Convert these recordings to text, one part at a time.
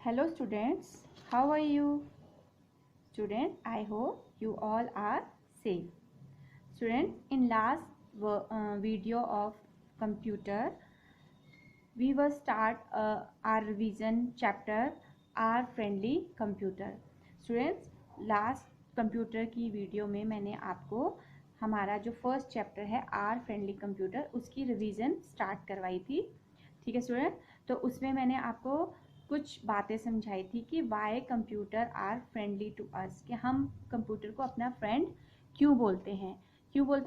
Hello students, how are you? Students, I hope you all are safe. Students, in last video of computer, we will start our revision chapter R friendly computer. Students, last computer की video में मैंने आपको हमारा जो first chapter है are friendly computer उसकी revision start करवाई थी। ठीक है स्टूडेंट, तो उसमें मैंने आपको कुछ बातें समझाई थी कि why computer are friendly to us, कि हम कंप्यूटर को अपना फ्रेंड क्यों बोलते हैं।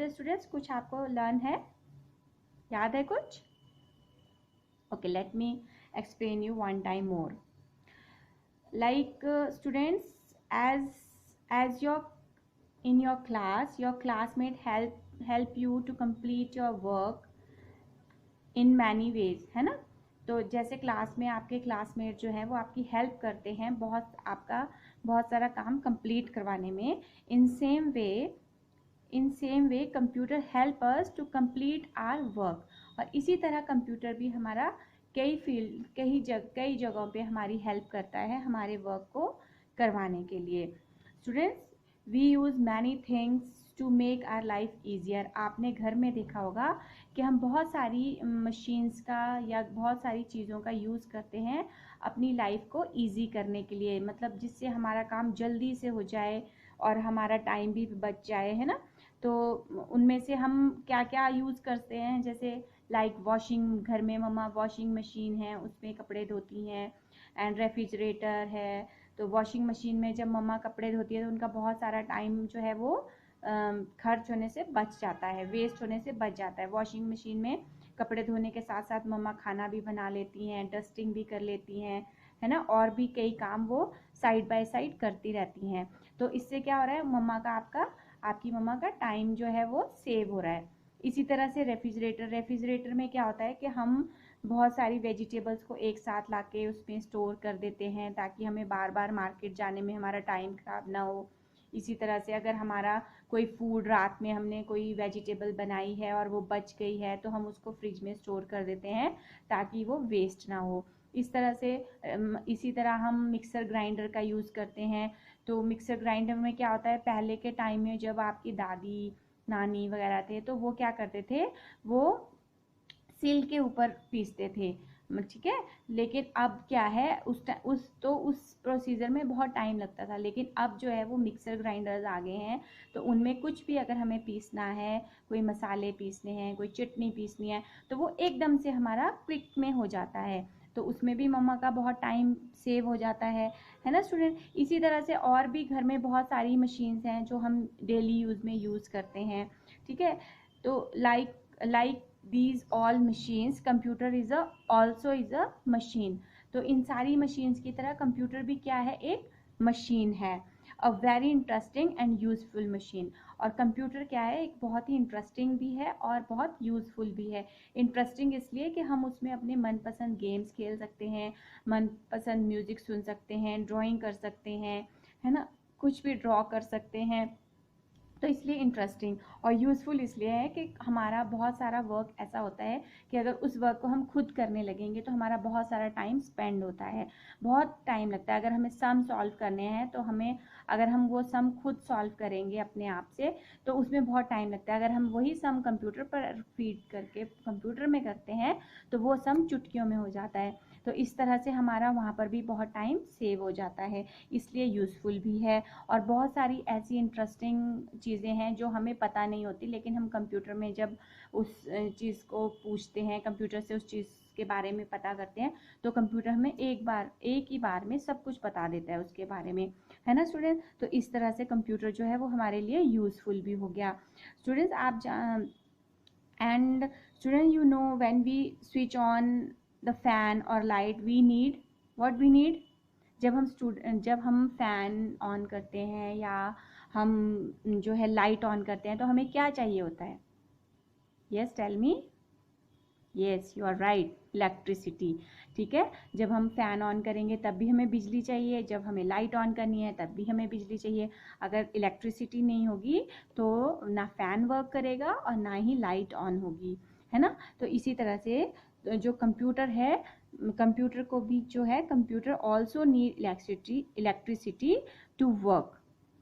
स्टूडेंट्स, कुछ आपको लर्न है, याद है कुछ? Okay, let me explain you one time more. Like students, as your in your class, your classmate help you to complete your work in many ways, है ना। तो जैसे क्लास में आपके क्लासमेट जो है वो आपकी हेल्प करते हैं बहुत सारा काम कंप्लीट करवाने में। In same way computer help us to complete our work, और इसी तरह कंप्यूटर भी हमारा कई जगहों पे हमारी हेल्प करता है हमारे वर्क को करवाने के लिए। Students, we use many things to make our life easier. आपने घर में देखा होगा कि हम बहुत सारी मशीन्स का या बहुत सारी चीज़ों का यूज़ करते हैं अपनी लाइफ को ईजी करने के लिए, मतलब जिससे हमारा काम जल्दी से हो जाए और हमारा टाइम भी बच जाए, है ना। तो उनमें से हम क्या क्या यूज़ करते हैं, जैसे लाइक वॉशिंग, घर में मम्मा वॉशिंग मशीन है उसमें कपड़े धोती हैं, एंड रेफ्रिजरेटर है। तो वॉशिंग मशीन में जब मम्मा कपड़े धोती है तो उनका बहुत सारा टाइम जो है वो खर्च होने से बच जाता है, वेस्ट होने से बच जाता है। वॉशिंग मशीन में कपड़े धोने के साथ साथ मम्मा खाना भी बना लेती हैं, डस्टिंग भी कर लेती हैं, है ना, और भी कई काम वो साइड बाय साइड करती रहती हैं। तो इससे क्या हो रहा है, आपकी मम्मा का टाइम जो है वो सेव हो रहा है। इसी तरह से रेफ्रिजरेटर में क्या होता है कि हम बहुत सारी वेजिटेबल्स को एक साथ लाके उसमें स्टोर कर देते हैं ताकि हमें बार बार मार्केट जाने में हमारा टाइम खराब ना हो। इसी तरह से अगर हमारा कोई फूड, रात में हमने कोई वेजिटेबल बनाई है और वो बच गई है तो हम उसको फ्रिज में स्टोर कर देते हैं ताकि वो वेस्ट ना हो। इसी तरह हम मिक्सर ग्राइंडर का यूज़ करते हैं। तो मिक्सर ग्राइंडर में क्या होता है, पहले के टाइम में जब आपकी दादी नानी वगैरह थे तो वो क्या करते थे, वो सिल के ऊपर पीसते थे, ठीक है। लेकिन अब क्या है, उस प्रोसीजर में बहुत टाइम लगता था, लेकिन अब जो है वो मिक्सर ग्राइंडर्स आ गए हैं। तो उनमें कुछ भी अगर हमें पीसना है, कोई मसाले पीसने हैं, कोई चटनी पीसनी है, तो वो एकदम से हमारा क्विक में हो जाता है। तो उसमें भी मम्मा का बहुत टाइम सेव हो जाता है ना स्टूडेंट। इसी तरह से और भी घर में बहुत सारी मशीन्स हैं जो हम डेली यूज़ में यूज़ करते हैं, ठीक है। तो like these all machines, computer is a machine। तो इन सारी मशीन्स की तरह कंप्यूटर भी क्या है, एक मशीन है, a very interesting and useful machine. और कंप्यूटर क्या है, एक बहुत ही इंटरेस्टिंग भी है और बहुत यूजफुल भी है। इंटरेस्टिंग इसलिए कि हम उसमें अपने मनपसंद गेम्स खेल सकते हैं, मनपसंद म्यूजिक सुन सकते हैं, ड्राइंग कर सकते हैं, है ना, कुछ भी ड्रॉ कर सकते हैं। तो इसलिए इंटरेस्टिंग और यूज़फुल इसलिए है कि हमारा बहुत सारा वर्क ऐसा होता है कि अगर उस वर्क को हम खुद करने लगेंगे तो हमारा बहुत सारा टाइम स्पेंड होता है, बहुत टाइम लगता है। अगर हमें सम सॉल्व करने हैं तो अगर हम वो सम खुद सॉल्व करेंगे अपने आप से तो उसमें बहुत टाइम लगता है। अगर हम वही सम कंप्यूटर पर फीड करके कंप्यूटर में करते हैं तो वो सम चुटकियों में हो जाता है। तो इस तरह से हमारा वहाँ पर भी बहुत टाइम सेव हो जाता है, इसलिए यूज़फुल भी है। और बहुत सारी ऐसी इंटरेस्टिंग चीज़ें हैं जो हमें पता नहीं होती, लेकिन हम कंप्यूटर में जब उस चीज़ को पूछते हैं, कंप्यूटर से उस चीज़ के बारे में पता करते हैं, तो कंप्यूटर हमें एक ही बार में सब कुछ बता देता है उसके बारे में, है ना स्टूडेंट। तो इस तरह से कंप्यूटर जो है वो हमारे लिए यूज़फुल भी हो गया। Students, and student, you know when we switch on the fan और light, we need what we need. जब हम फैन ऑन करते हैं या हम जो है लाइट ऑन करते हैं तो हमें क्या चाहिए होता है? Yes, tell me. Yes, you are right, electricity. ठीक है, जब हम फैन ऑन करेंगे तब भी हमें बिजली चाहिए, जब हमें लाइट ऑन करनी है तब भी हमें बिजली चाहिए। अगर इलेक्ट्रिसिटी नहीं होगी तो ना फैन वर्क करेगा और ना ही लाइट ऑन होगी, है ना। तो इसी तरह से जो कंप्यूटर है कंप्यूटर को भी जो है, computer also need electricity to work,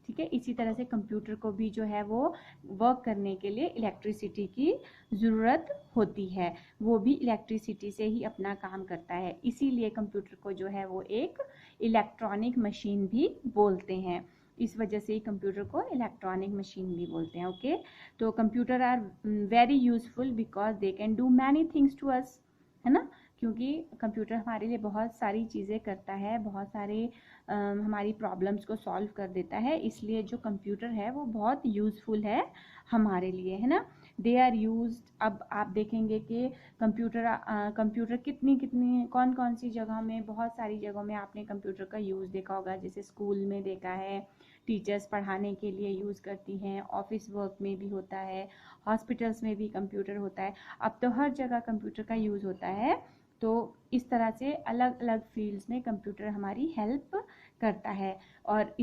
ठीक है। इसी तरह से कंप्यूटर को भी जो है वो वर्क करने के लिए इलेक्ट्रिसिटी की ज़रूरत होती है, वो भी इलेक्ट्रिसिटी से ही अपना काम करता है। इसीलिए कंप्यूटर को जो है वो एक इलेक्ट्रॉनिक मशीन भी बोलते हैं, इस वजह से ही कंप्यूटर को इलेक्ट्रॉनिक मशीन भी बोलते हैं। ओके, तो computer are very useful because they can do many things to us, है ना, क्योंकि कंप्यूटर हमारे लिए बहुत सारी चीज़ें करता है, बहुत सारे हमारी प्रॉब्लम्स को सॉल्व कर देता है, इसलिए जो कंप्यूटर है वो बहुत यूज़फुल है हमारे लिए, है ना। दे आर यूज, अब आप देखेंगे कि कंप्यूटर कितनी कौन कौन सी जगह में, बहुत सारी जगहों में आपने कंप्यूटर का यूज़ देखा होगा। जैसे स्कूल में देखा है, टीचर्स पढ़ाने के लिए यूज़ करती हैं, ऑफिस वर्क में भी होता है, हॉस्पिटल्स में भी कंप्यूटर होता है, अब तो हर जगह कंप्यूटर का यूज़ होता है। तो इस तरह से अलग अलग फील्ड्स में कंप्यूटर हमारी हेल्प करता है। और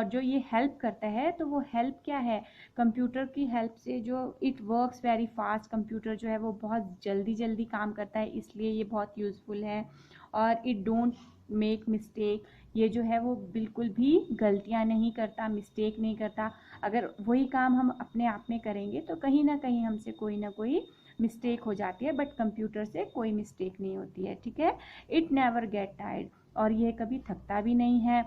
जो ये हेल्प करता है, तो वो हेल्प क्या है, कंप्यूटर की हेल्प से जो it works very fast, computer जो है वो बहुत जल्दी जल्दी काम करता है, इसलिए ये बहुत यूज़फुल है। और इट डोंट मेक मिस्टेक, ये जो है वो बिल्कुल भी गलतियां नहीं करता, मिस्टेक नहीं करता। अगर वही काम हम अपने आप में करेंगे तो कहीं ना कहीं हमसे कोई ना कोई मिस्टेक हो जाती है, बट कंप्यूटर से कोई मिस्टेक नहीं होती है, ठीक है। इट नेवर गेट टायर्ड, और ये कभी थकता भी नहीं है।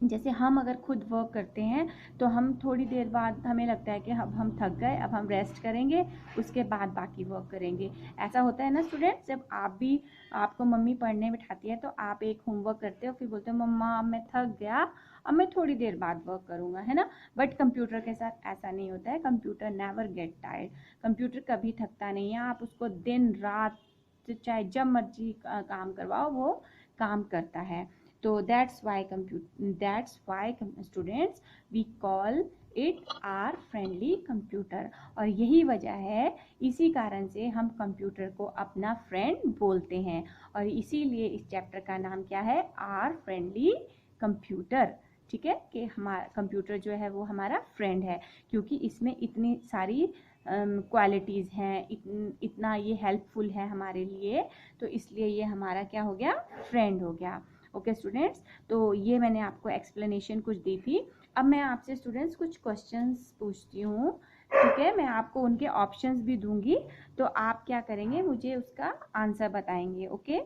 जैसे हम अगर खुद वर्क करते हैं तो हम थोड़ी देर बाद हमें लगता है कि अब हम थक गए, अब हम रेस्ट करेंगे, उसके बाद बाकी वर्क करेंगे। ऐसा होता है ना स्टूडेंट्स, जब आपको मम्मी पढ़ने बिठाती है तो आप एक होमवर्क करते हो, फिर बोलते हो मम्मा अब मैं थक गया, अब मैं थोड़ी देर बाद वर्क करूँगा, है ना। बट कंप्यूटर के साथ ऐसा नहीं होता है, computer never get tired, computer कभी थकता नहीं है। आप उसको दिन रात चाहे जब मर्जी काम करवाओ, वो काम करता है। तो that's why students we call it our friendly computer, और यही वजह है, इसी कारण से हम कंप्यूटर को अपना फ्रेंड बोलते हैं, और इसीलिए इस चैप्टर का नाम क्या है, our friendly computer, ठीक है, कि हमारा कंप्यूटर जो है वो हमारा फ्रेंड है, क्योंकि इसमें इतनी सारी क्वालिटीज़ हैं, इतना ये हेल्पफुल है हमारे लिए, तो इसलिए ये हमारा क्या हो गया, फ्रेंड हो गया। ओके स्टूडेंट्स, तो ये मैंने आपको एक्सप्लेनेशन कुछ दी थी। अब मैं आपसे स्टूडेंट्स कुछ क्वेश्चंस पूछती हूँ, ठीक है, मैं आपको उनके ऑप्शंस भी दूंगी, तो आप क्या करेंगे, मुझे उसका आंसर बताएंगे। ओके,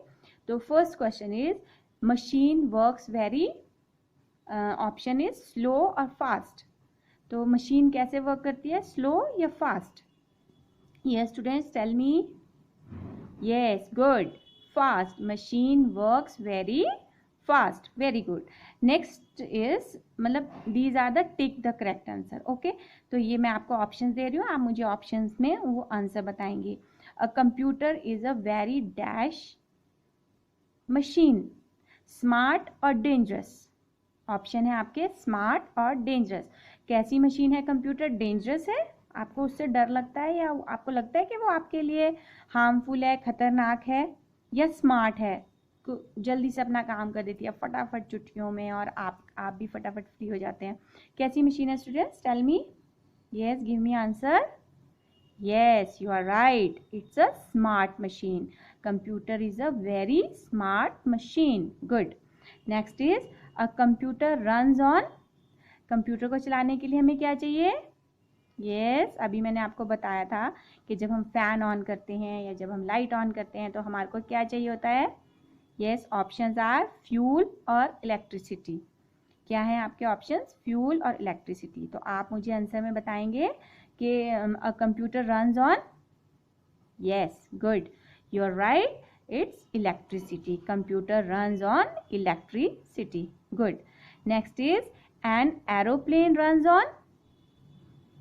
तो first question is, machine works very, option is slow और फास्ट। तो मशीन कैसे वर्क करती है, स्लो या fast? Yes students, tell me. Yes, good, fast, machine works very fast, very good. Next is, मतलब these are the tick the correct answer. Okay, तो ये मैं आपको ऑप्शंस दे रही हूँ, आप मुझे ऑप्शंस में वो आंसर बताएंगे। A computer is a very dash machine, smart और डेंजरस। ऑप्शन है आपके स्मार्ट और डेंजरस। कैसी मशीन है कंप्यूटर, डेंजरस है, आपको उससे डर लगता है, या आपको लगता है कि वो आपके लिए हार्मफुल है, खतरनाक है, या स्मार्ट है, जल्दी से अपना काम कर देती है फटाफट छुट्टियों में, और आप भी फटाफट फ्री हो जाते हैं। कैसी मशीन है students, tell me. Yes, give me answer. Yes, you are right, it's a smart machine, computer is a very smart machine, good. Next is, a computer runs on, computer को चलाने के लिए हमें क्या चाहिए? यस, अभी मैंने आपको बताया था कि जब हम फैन ऑन करते हैं या जब हम लाइट ऑन करते हैं तो हमारे को क्या चाहिए होता है? यस, ऑप्शंस आर फ्यूल और इलेक्ट्रिसिटी। क्या है आपके ऑप्शंस? फ्यूल और इलेक्ट्रिसिटी। तो आप मुझे आंसर में बताएंगे कि a computer runs on, yes, good, you are right, it's electricity, computer runs on electricity, good. Next is, an aeroplane runs on,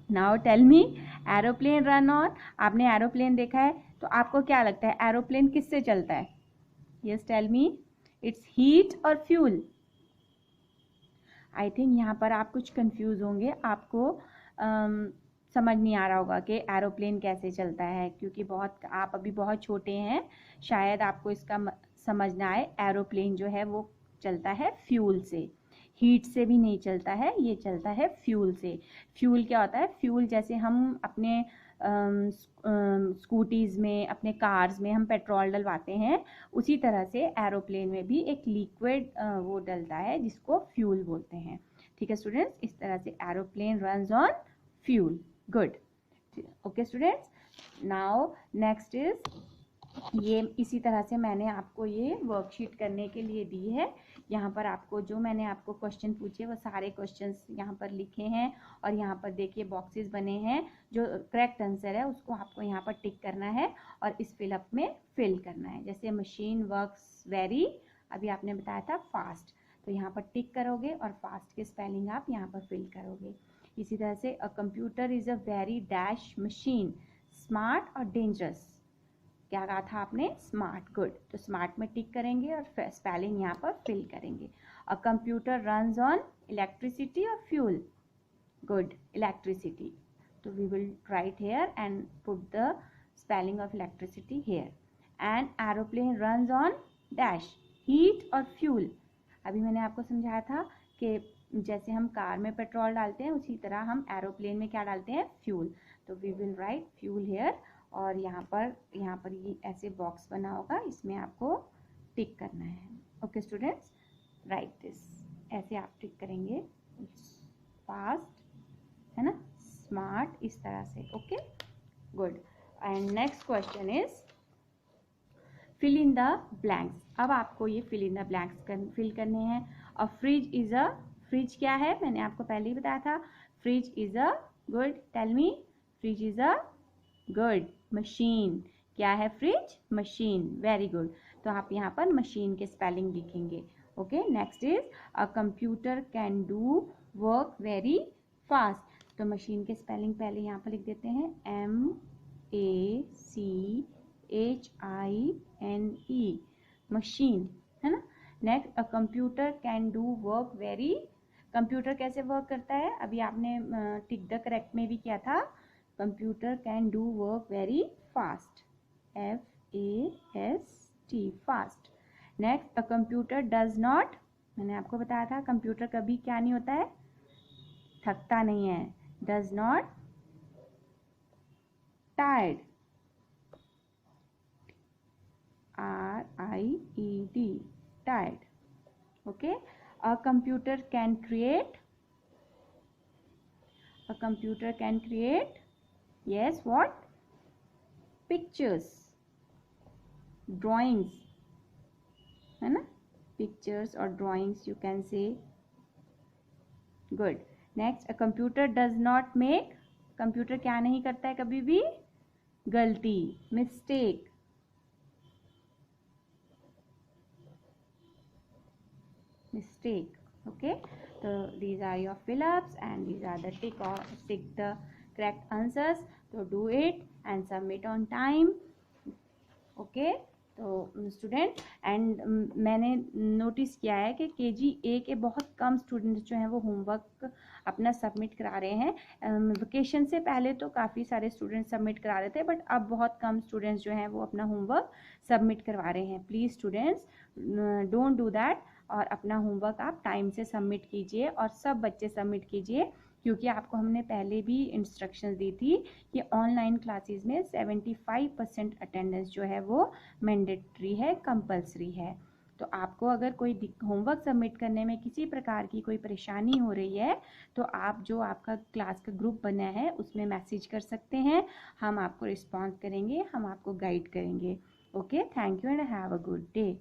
now tell me, aeroplane run on, आपने aeroplane देखा है तो आपको क्या लगता है एरोप्लेन किससे चलता है? yes, tell me, it's heat और fuel? आई थिंक यहाँ पर आप कुछ कंफ्यूज होंगे, आपको समझ नहीं आ रहा होगा कि एरोप्लेन कैसे चलता है, क्योंकि आप अभी बहुत छोटे हैं, शायद आपको इसका समझ ना आए। एरोप्लेन जो है वो चलता है फ्यूल से, हीट से भी नहीं चलता है, ये चलता है फ्यूल से। फ्यूल क्या होता है? फ्यूल जैसे हम अपने स्कूटीज़ में, अपने कार्स में हम पेट्रोल डलवाते हैं, उसी तरह से एरोप्लेन में भी एक लिक्विड वो डलता है जिसको फ्यूल बोलते हैं। ठीक है स्टूडेंट्स, इस तरह से aeroplane runs on fuel. Good. Okay students, now next is, ये इसी तरह से मैंने आपको ये वर्कशीट करने के लिए दी है। यहाँ पर आपको जो मैंने आपको क्वेश्चन पूछे वो सारे क्वेश्चंस यहाँ पर लिखे हैं, और यहाँ पर देखिए बॉक्सेस बने हैं, जो करेक्ट आंसर है उसको आपको यहाँ पर टिक करना है और इस फिलअप में फिल करना है। जैसे मशीन वर्क्स वेरी, अभी आपने बताया था फास्ट, तो यहाँ पर टिक करोगे और फास्ट के स्पेलिंग आप यहाँ पर फिल करोगे। इसी तरह से a computer is a very dash machine, smart और डेंजरस, क्या कहा था आपने, स्मार्ट। गुड, तो स्मार्ट में टिक करेंगे और स्पेलिंग यहाँ पर फिल करेंगे। A computer runs on electricity और फ्यूल, गुड, इलेक्ट्रिसिटी, तो we will write here and put the spelling of electricity here. And aeroplane runs on dash, heat और फ्यूल, अभी मैंने आपको समझाया था कि जैसे हम कार में पेट्रोल डालते हैं उसी तरह हम एरोप्लेन में क्या डालते हैं, फ्यूल, तो we will write fuel here. और यहाँ पर ये ऐसे बॉक्स बना होगा, इसमें आपको टिक करना है। ओके स्टूडेंट्स, राइट दिस, ऐसे आप टिक करेंगे, फास्ट है ना, स्मार्ट, इस तरह से। Okay, good. And next question is fill in the blanks. अब आपको ये fill in the blanks fill करने हैं। A fridge is a, fridge क्या है, मैंने आपको पहले ही बताया था, fridge is a, good, tell me, fridge is a, good, machine, क्या है फ्रिज, मशीन, वेरी गुड, तो आप यहाँ पर मशीन के स्पेलिंग लिखेंगे। Okay, next is a computer can do work very fast, तो मशीन के स्पेलिंग पहले यहाँ पर लिख देते हैं, MACHINE, मशीन, है ना। Next, a computer can do work very, computer कैसे वर्क करता है, अभी आपने टिक द करेक्ट में भी किया था, computer can do work very fast, FAST, fast. Next, a computer does not, मैंने आपको बताया था कंप्यूटर कभी क्या नहीं होता है, थकता नहीं है, does not tired, RIED, tired. Okay, a computer can create, a computer can create, yes, what, pictures, drawings, है ना, pictures or drawings you can say, good. Next, a computer does not make, computer क्या नहीं करता है कभी भी, गलती, mistake, mistake. Okay, so these are your fill-ups and these are the tick the correct answers, so do it and submit on time. Okay, तो student and मैंने notice किया है कि KG1 के बहुत कम स्टूडेंट्स जो हैं वो होमवर्क अपना सबमिट करा रहे हैं। वेकेशन से पहले तो काफ़ी सारे स्टूडेंट्स सबमिट करा रहे थे, बट अब बहुत कम स्टूडेंट्स जो हैं वो अपना होमवर्क सबमिट करवा रहे हैं। Please students, don't do that, और अपना होमवर्क आप टाइम से सबमिट कीजिए और सब बच्चे सबमिट कीजिए, क्योंकि आपको हमने पहले भी इंस्ट्रक्शंस दी थी कि ऑनलाइन क्लासेस में 75% अटेंडेंस जो है वो मैंडेटरी है, कंपलसरी है। तो आपको अगर कोई होमवर्क सबमिट करने में किसी प्रकार की कोई परेशानी हो रही है तो आप जो आपका क्लास का ग्रुप बना है उसमें मैसेज कर सकते हैं, हम आपको रिस्पॉन्स करेंगे, हम आपको गाइड करेंगे। Okay, thank you and have a good day.